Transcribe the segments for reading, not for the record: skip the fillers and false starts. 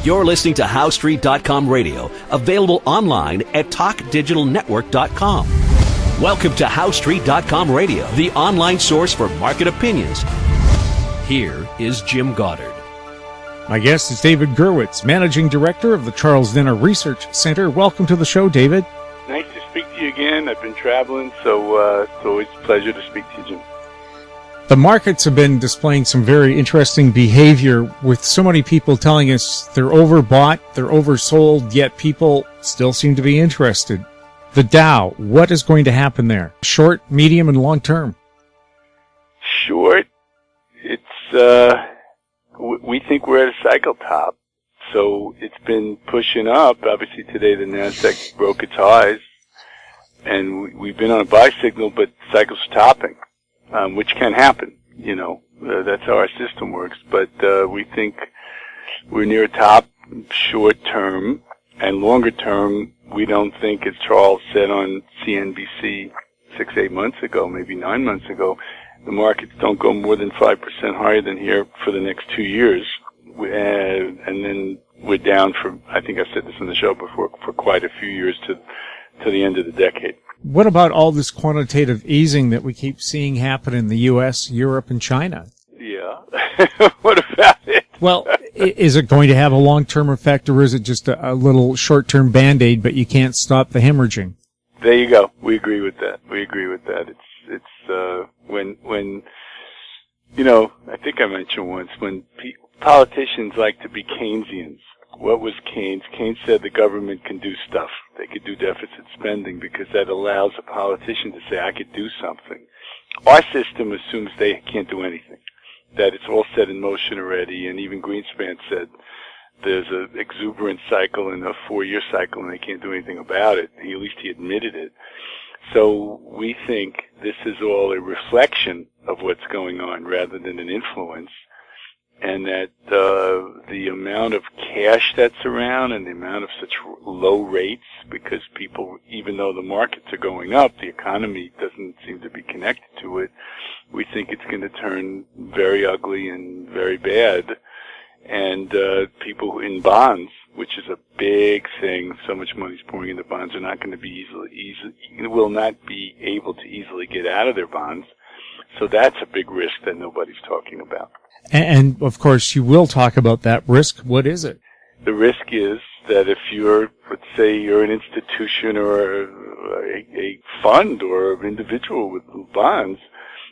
You're listening to HowStreet.com radio, available online at TalkDigitalNetwork.com. Welcome to HowStreet.com radio, the online source for market opinions. Here is Jim Goddard. My guest is David Gurwitz, Managing Director of the Charles Denner Research Center. Welcome to the show, David. Nice to speak to you again. I've been traveling, so it's always a pleasure to speak to you, Jim. The markets have been displaying some very interesting behavior, with so many people telling us they're overbought, they're oversold, yet people still seem to be interested. The Dow, what is going to happen there? Short, medium, and long term? Short, we think we're at a cycle top. So it's been pushing up. Obviously today the NASDAQ broke its highs, and we've been on a buy signal, but the cycle's topping. Which can happen, that's how our system works. But we think we're near top short term, and longer term, we don't think, as Charles said on CNBC 6-8 months ago, maybe 9 months ago, the markets don't go more than 5% higher than here for the next 2 years. And then we're down for, I think I've said this on the show before, for quite a few years to the end of the decade. What about all this quantitative easing that we keep seeing happen in the U.S., Europe, and China? Yeah. What about it? Well, is it going to have a long-term effect, or is it just a little short-term Band-Aid, but you can't stop the hemorrhaging? There you go. We agree with that. It's when I think I mentioned once, when politicians like to be Keynesians. What was Keynes? Keynes said the government can do stuff. They could do deficit spending because that allows a politician to say, I could do something. Our system assumes they can't do anything, that it's all set in motion already, and even Greenspan said there's an exuberant cycle and a 4-year cycle and they can't do anything about it. At least he admitted it. So we think this is all a reflection of what's going on rather than an influence. And that the amount of cash that's around and the amount of such low rates, because people, even though the markets are going up, the economy doesn't seem to be connected to it. We think it's going to turn very ugly and very bad. And people in bonds, which is a big thing, so much money's pouring into bonds, are not going to be will not be able to easily get out of their bonds. So that's a big risk that nobody's talking about. And, of course, you will talk about that risk. What is it? The risk is that if let's say you're an institution or a fund or an individual with bonds,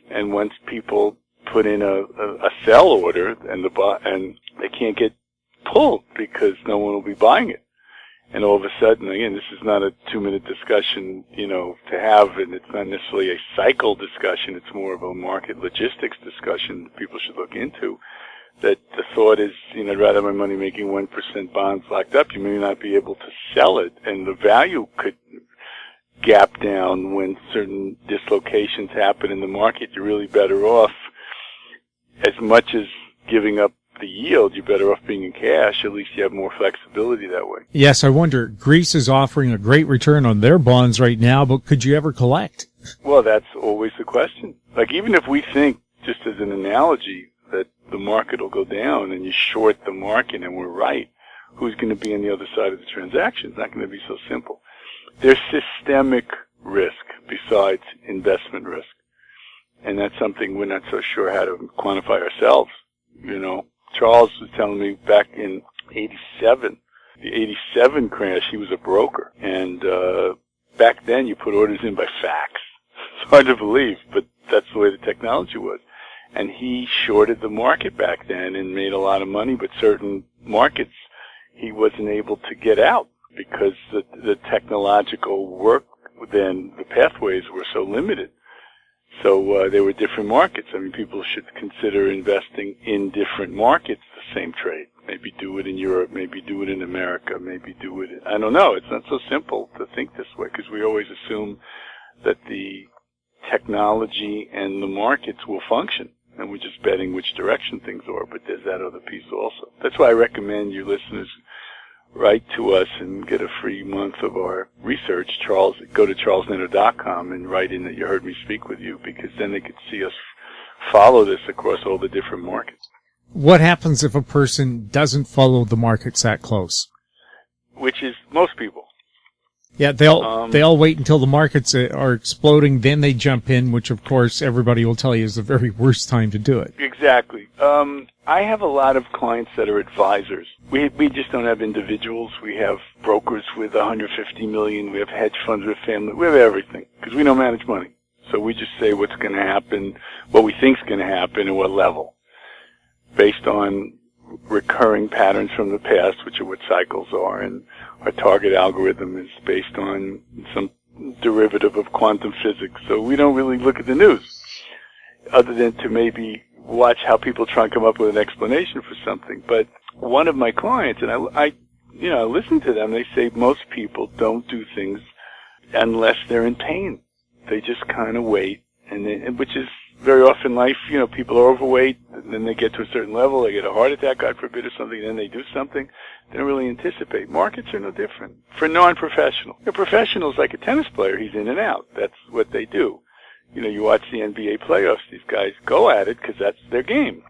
and once people put in a sell order and they can't get pulled because no one will be buying it. And all of a sudden, again, this is not a 2-minute discussion, to have, and it's not necessarily a cycle discussion. It's more of a market logistics discussion that people should look into. That the thought is, I'd rather my money making 1% bonds locked up. You may not be able to sell it, and the value could gap down when certain dislocations happen in the market. You're really better off, as much as giving up the yield, you're better off being in cash. At least you have more flexibility that way. Yes, I wonder, Greece is offering a great return on their bonds right now, but could you ever collect? Well, that's always the question. Like, even if we think, just as an analogy, that the market will go down and you short the market and we're right, who's going to be on the other side of the transaction? It's not going to be so simple. There's systemic risk besides investment risk. And that's something we're not so sure how to quantify ourselves, Charles was telling me back in '87, the '87 crash, he was a broker. And back then you put orders in by fax. It's hard to believe, but that's the way the technology was. And he shorted the market back then and made a lot of money, but certain markets he wasn't able to get out because the technological work then, the pathways were so limited. So there were different markets. I mean, people should consider investing in different markets, the same trade. Maybe do it in Europe, maybe do it in America, maybe do it I don't know. It's not so simple to think this way because we always assume that the technology and the markets will function, and we're just betting which direction things are, but there's that other piece also. That's why I recommend your listeners write to us and get a free month of our research. Go to charlesdenner.com and write in that you heard me speak with you, because then they could see us follow this across all the different markets. What happens if a person doesn't follow the markets that close? Which is most people. Yeah, they'll wait until the markets are exploding, then they jump in, which of course everybody will tell you is the very worst time to do it. Exactly. I have a lot of clients that are advisors. We just don't have individuals. We have brokers with $150 million. We have hedge funds with family. We have everything because we don't manage money. So we just say what's going to happen, what we think is going to happen, and what level, based on recurring patterns from the past, which are what cycles are, and our target algorithm is based on some derivative of quantum physics. So we don't really look at the news, other than to maybe watch how people try and come up with an explanation for something. But one of my clients, and I listen to them, they say most people don't do things unless they're in pain. They just kind of wait, which is very often life. People are overweight, and then they get to a certain level, they get a heart attack, God forbid, or something, and then they do something. They don't really anticipate. Markets are no different for non-professional. A professional is like a tennis player. He's in and out. That's what they do. You watch the NBA playoffs. These guys go at it because that's their game.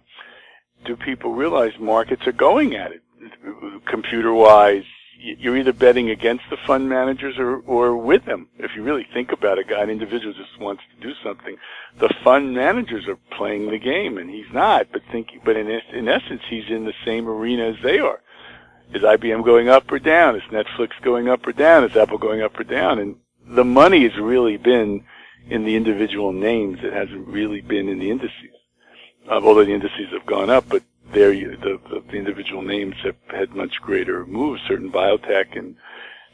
Do people realize markets are going at it? Computer-wise, you're either betting against the fund managers or with them. If you really think about it, an individual just wants to do something. The fund managers are playing the game, and he's not. But in essence, he's in the same arena as they are. Is IBM going up or down? Is Netflix going up or down? Is Apple going up or down? And the money has really been in the individual names. It hasn't really been in the indices. Although the indices have gone up, but the individual names have had much greater moves, certain biotech. And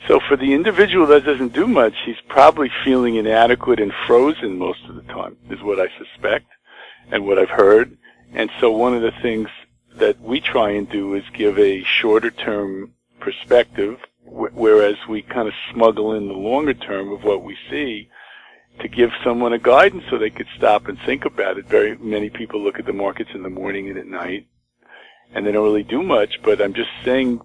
so for the individual that doesn't do much, he's probably feeling inadequate and frozen most of the time, is what I suspect and what I've heard. And so one of the things that we try and do is give a shorter term perspective, whereas we kind of smuggle in the longer term of what we see to give someone a guidance so they could stop and think about it. Very many people look at the markets in the morning and at night, and they don't really do much. But I'm just saying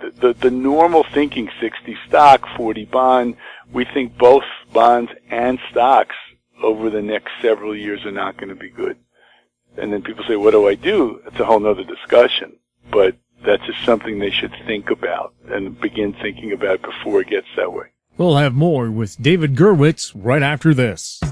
the normal thinking, 60 stock, 40 bond, we think both bonds and stocks over the next several years are not going to be good. And then people say, what do I do? It's a whole other discussion. But that's just something they should think about and begin thinking about before it gets that way. We'll have more with David Gurwitz right after this.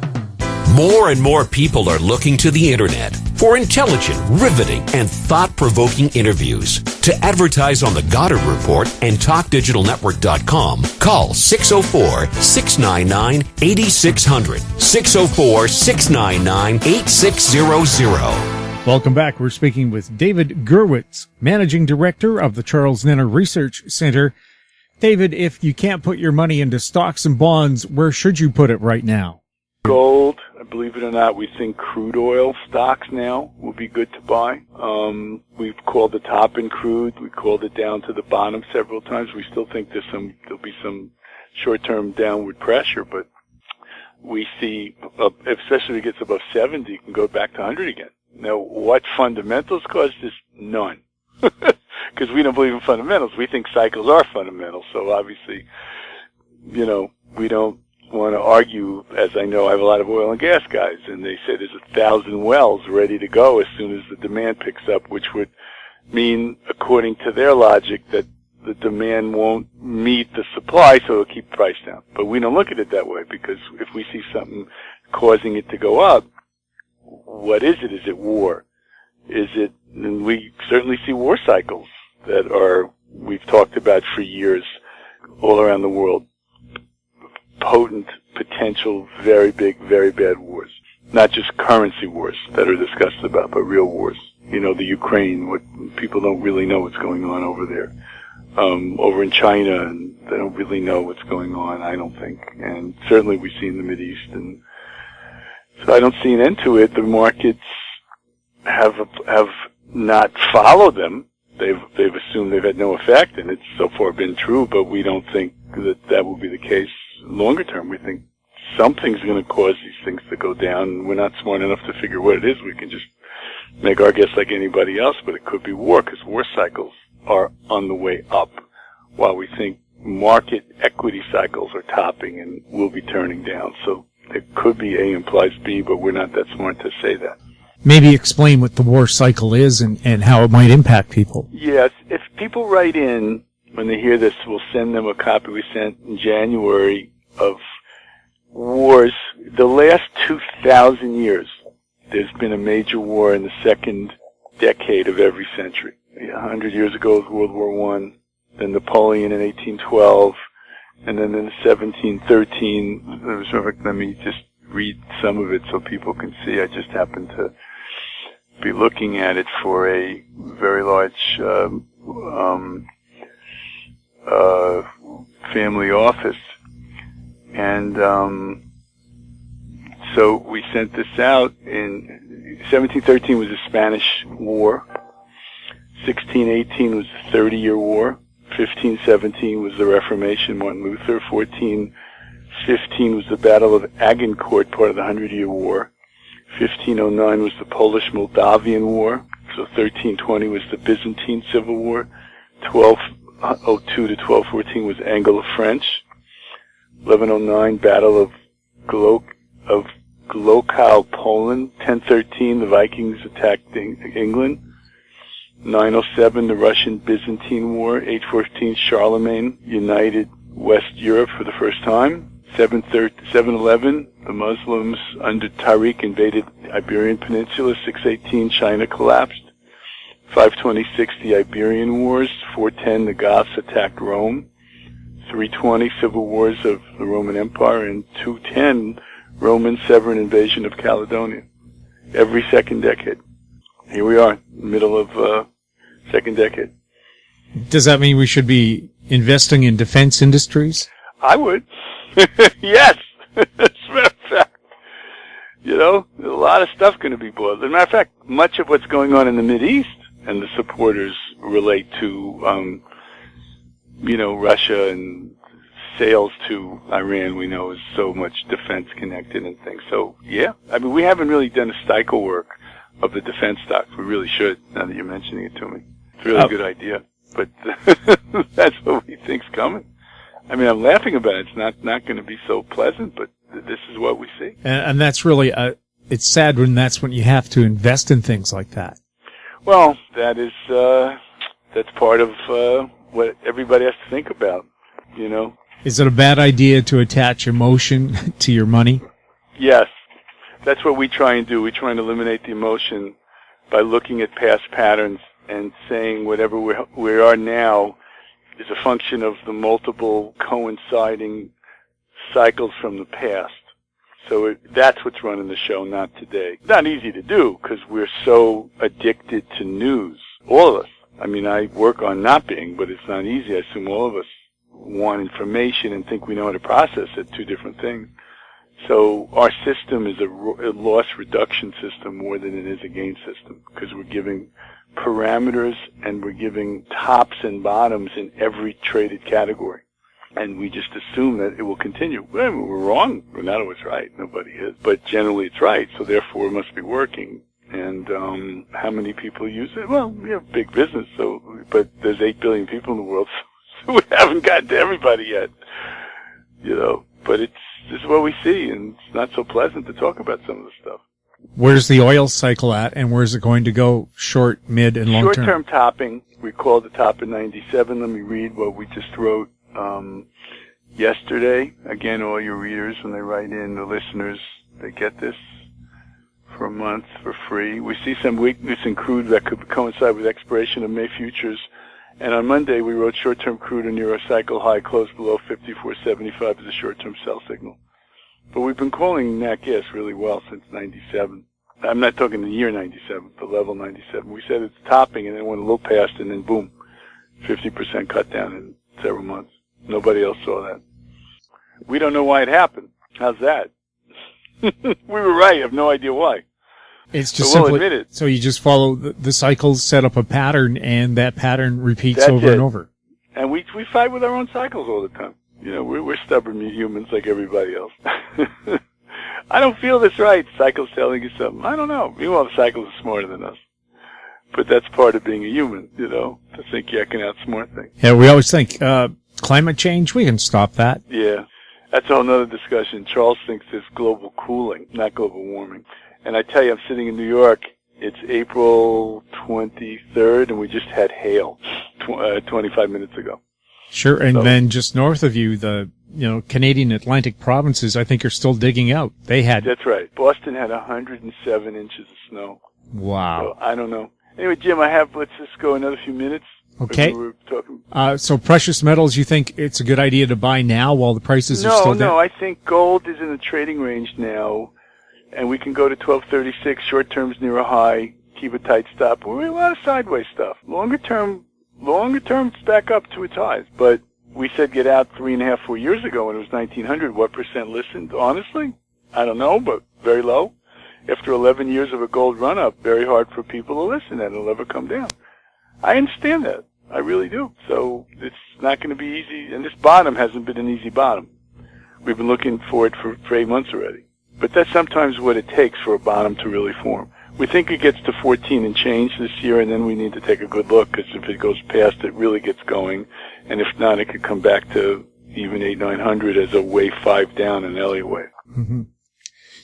More and more people are looking to the internet for intelligent, riveting, and thought-provoking interviews. To advertise on the Goddard Report and TalkDigitalNetwork.com, call 604-699-8600, 604-699-8600. Welcome back. We're speaking with David Gurwitz, Managing Director of the Charles Nenner Research Center. David, if you can't put your money into stocks and bonds, where should you put it right now? Gold. Believe it or not, we think crude oil stocks now will be good to buy. We've called the top in crude. We called it down to the bottom several times. We still think there'll be some short-term downward pressure, but we see, especially if it gets above 70, it can go back to 100 again. Now, what fundamentals cause this? None. Because we don't believe in fundamentals. We think cycles are fundamentals. So obviously, we don't want to argue, as I know I have a lot of oil and gas guys, and they say there's 1,000 wells ready to go as soon as the demand picks up, which would mean, according to their logic, that the demand won't meet the supply, so it'll keep the price down. But we don't look at it that way, because if we see something causing it to go up, what is it? Is it war? And we certainly see war cycles that we've talked about for years all around the world. Potent, potential, very big, very bad wars. Not just currency wars that are discussed about, but real wars. The Ukraine, what people don't really know what's going on over there. Over in China, and they don't really know what's going on, I don't think. And certainly we see in the Mideast. And so I don't see an end to it. The markets have not followed them. They've assumed they've had no effect, and it's so far been true, but we don't think that will be the case longer term. We think something's going to cause these things to go down, and we're not smart enough to figure what it is. We can just make our guess like anybody else, but it could be war, because war cycles are on the way up, while we think market equity cycles are topping and will be turning down. So it could be A implies B, but we're not that smart to say that. Maybe explain what the war cycle is and how it might impact people. Yes, if people write in when they hear this, we'll send them a copy we sent in January of wars. The last 2,000 years, there's been a major war in the second decade of every century. 100 years ago was World War I, then Napoleon in 1812, and then in 1713, let me just read some of it so people can see. I just happened to be looking at it for a very large family office. And so we sent this out. In 1713 was the Spanish War. 1618 was the 30-Year War. 1517 was the Reformation, Martin Luther. 1415 was the Battle of Agincourt, part of the 100-Year War. 1509 was the Polish-Moldavian War. So 1320 was the Byzantine Civil War. 1202 to 1214 was Anglo-French. 1109, Battle of Glogau, Poland. 1013, the Vikings attacked England. 907, the Russian-Byzantine War. 814, Charlemagne united West Europe for the first time. 711, the Muslims under Tariq invaded the Iberian Peninsula. 618, China collapsed. 526, the Iberian Wars. 410, the Goths attacked Rome. 320, civil wars of the Roman Empire. And 210, Roman Severan invasion of Caledonia. Every second decade. Here we are, middle of second decade. Does that mean we should be investing in defense industries? I would. Yes. As a matter of fact, there's a lot of stuff going to be bought. As a matter of fact, much of what's going on in the Mideast and the supporters relate to, Russia, and sales to Iran, we know, is so much defense connected and things. So, yeah. I mean, we haven't really done a cycle work of the defense stocks. We really should, now that you're mentioning it to me. It's a really good idea. But that's what we think's coming. I mean, I'm laughing about it. It's not going to be so pleasant, but this is what we see. And that's really, it's sad when that's when you have to invest in things like that. Well, that's part of what everybody has to think about, Is it a bad idea to attach emotion to your money? Yes. That's what we try and do. We try and eliminate the emotion by looking at past patterns and saying whatever we are now is a function of the multiple coinciding cycles from the past. So that's what's running the show, not today. Not easy to do because we're so addicted to news. All of us. I mean, I work on not being, but it's not easy. I assume all of us want information and think we know how to process it, two different things. So our system is a loss reduction system more than it is a gain system because we're giving parameters and we're giving tops and bottoms in every traded category. And we just assume that it will continue. Well, we're wrong. We're not always right. Nobody is. But generally it's right. So therefore it must be working. And how many people use it? Well, we have big business, but there's 8 billion people in the world, so we haven't gotten to everybody yet. But this is what we see, and it's not so pleasant to talk about some of the stuff. Where's the oil cycle at, and where's it going to go short, mid, and long term? Short-term topping. We called the top in 97. Let me read what we just wrote yesterday. Again, all your readers, when they write in, the listeners, they get this for a month for free. We see some weakness in crude that could coincide with expiration of May futures. And on Monday, we wrote short-term crude a near a cycle high close below 54.75 as a short-term sell signal. But we've been calling nat gas really well since 97. I'm not talking the year 97, the level 97. We said it's topping and then went a little past and then boom, 50% cut down in several months. Nobody else saw that. We don't know why it happened. How's that? We were right. I have no idea why. It's just we'll simply, admit it. So you just follow the cycles, set up a pattern, and that pattern repeats That's over it. and over. And we fight with our own cycles all the time. We're stubborn humans like everybody else. I don't feel this right. Cycle's telling you something. I don't know. Meanwhile, the cycles are smarter than us. But that's part of being a human, to think you can outsmart things. Yeah, we always think, climate change, we can stop that. Yeah. That's a whole nother discussion. Charles thinks it's global cooling, not global warming. And I tell you, I'm sitting in New York. It's April 23rd, and we just had hail 25 minutes ago. Sure, and then just north of you, the Canadian Atlantic provinces, I think, are still digging out. That's right. Boston had 107 inches of snow. Wow. So I don't know. Anyway, Jim, let's just go another few minutes. Okay. We were talking. So precious metals, you think it's a good idea to buy now while the prices are still down? No, I think gold is in the trading range now, and we can go to 1236. Short term's near a high. Keep a tight stop. We're a lot of sideways stuff. Longer term, it's back up to its highs. But we said get out 3.5, 4 years ago when it was 1900. What percent listened? Honestly, I don't know, but very low. After 11 years of a gold run-up, very hard for people to listen, and it'll never come down. I understand that. I really do. So it's not going to be easy, and this bottom hasn't been an easy bottom. We've been looking for it for 8 months already. But that's sometimes what it takes for a bottom to really form. We think it gets to 14 and change this year, and then we need to take a good look, because if it goes past, it really gets going. And if not, it could come back to even 900 as a wave 5 down, an Elliott wave. Mm-hmm.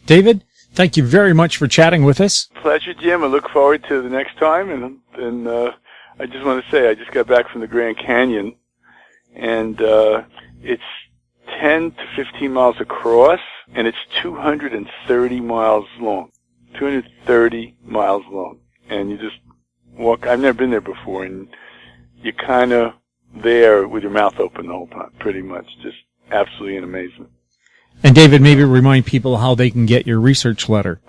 David, thank you very much for chatting with us. Pleasure, Jim. I look forward to the next time. And I just want to say I just got back from the Grand Canyon, and it's 10 to 15 miles across, and it's 230 miles long. 230 miles long. And you just walk. I've never been there before, and you're kind of there with your mouth open the whole time, pretty much. Just absolutely an amazement. And David, maybe remind people how they can get your research letter.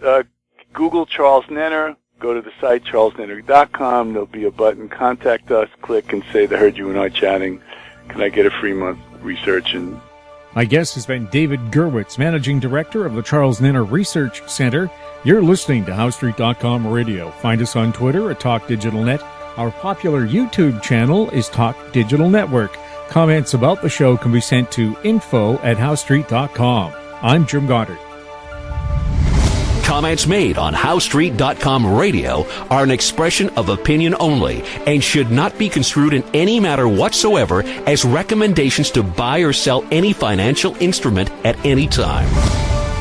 Google Charles Nenner. Go to the site, charlesnenner.com. There'll be a button, contact us, click, and say, I heard you and I chatting. Can I get a free month research? And my guest has been David Gurwitz, Managing Director of the Charles Nenner Research Center. You're listening to HowStreet.com Radio. Find us on Twitter at TalkDigitalNet. Our popular YouTube channel is Talk Digital Network. Comments about the show can be sent to info@HowStreet.com. I'm Jim Goddard. Comments made on HowStreet.com Radio are an expression of opinion only and should not be construed in any matter whatsoever as recommendations to buy or sell any financial instrument at any time.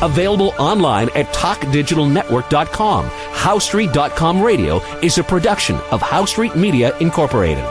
Available online at TalkDigitalNetwork.com. HowStreet.com Radio is a production of HowStreet Media Incorporated.